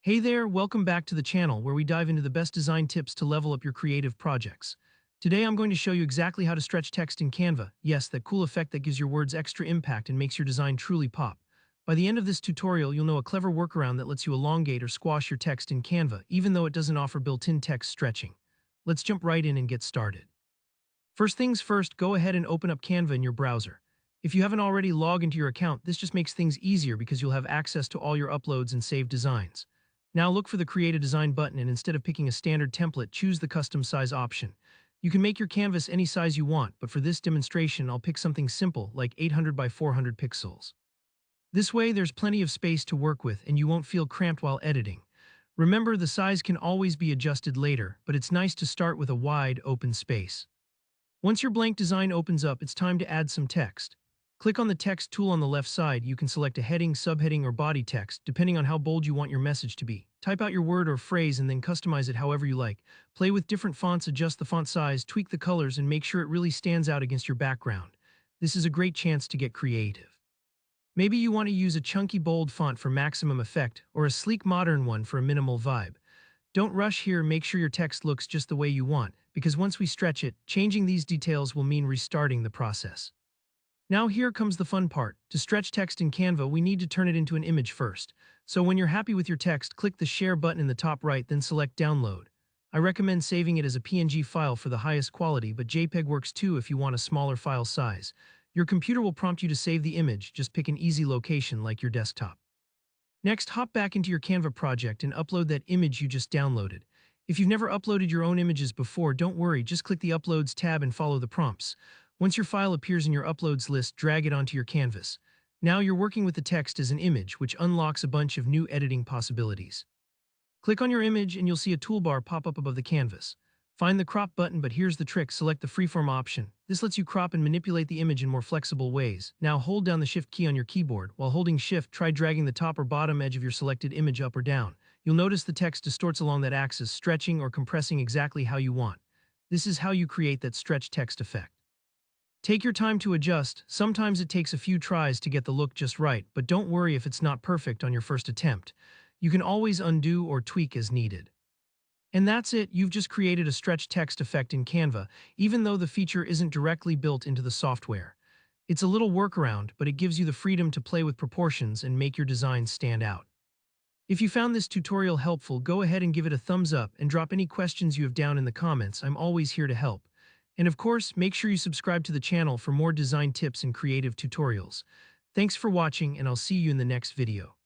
Hey there, welcome back to the channel where we dive into the best design tips to level up your creative projects. Today I'm going to show you exactly how to stretch text in Canva. Yes, that cool effect that gives your words extra impact and makes your design truly pop. By the end of this tutorial, you'll know a clever workaround that lets you elongate or squash your text in Canva, even though it doesn't offer built-in text stretching. Let's jump right in and get started. First things first, go ahead and open up Canva in your browser. If you haven't already logged into your account, this just makes things easier because you'll have access to all your uploads and saved designs. Now look for the Create a Design button and instead of picking a standard template, choose the Custom Size option. You can make your canvas any size you want, but for this demonstration, I'll pick something simple like 800 by 400 pixels. This way, there's plenty of space to work with and you won't feel cramped while editing. Remember, the size can always be adjusted later, but it's nice to start with a wide, open space. Once your blank design opens up, it's time to add some text. Click on the text tool on the left side. You can select a heading, subheading, or body text, depending on how bold you want your message to be. Type out your word or phrase and then customize it however you like. Play with different fonts, adjust the font size, tweak the colors, and make sure it really stands out against your background. This is a great chance to get creative. Maybe you want to use a chunky, bold font for maximum effect, or a sleek, modern one for a minimal vibe. Don't rush here, make sure your text looks just the way you want, because once we stretch it, changing these details will mean restarting the process. Now here comes the fun part. To stretch text in Canva, we need to turn it into an image first. So when you're happy with your text, click the Share button in the top right, then select Download. I recommend saving it as a PNG file for the highest quality, but JPEG works too if you want a smaller file size. Your computer will prompt you to save the image, just pick an easy location like your desktop. Next, hop back into your Canva project and upload that image you just downloaded. If you've never uploaded your own images before, don't worry, just click the Uploads tab and follow the prompts. Once your file appears in your Uploads list, drag it onto your canvas. Now you're working with the text as an image, which unlocks a bunch of new editing possibilities. Click on your image and you'll see a toolbar pop up above the canvas. Find the Crop button, but here's the trick, select the Freeform option. This lets you crop and manipulate the image in more flexible ways. Now hold down the Shift key on your keyboard. While holding Shift, try dragging the top or bottom edge of your selected image up or down. You'll notice the text distorts along that axis, stretching or compressing exactly how you want. This is how you create that stretch text effect. Take your time to adjust. Sometimes it takes a few tries to get the look just right, but don't worry if it's not perfect on your first attempt. You can always undo or tweak as needed. And that's it, you've just created a stretch text effect in Canva, even though the feature isn't directly built into the software. It's a little workaround, but it gives you the freedom to play with proportions and make your designs stand out. If you found this tutorial helpful, go ahead and give it a thumbs up and drop any questions you have down in the comments. I'm always here to help. And of course, make sure you subscribe to the channel for more design tips and creative tutorials. Thanks for watching, and I'll see you in the next video.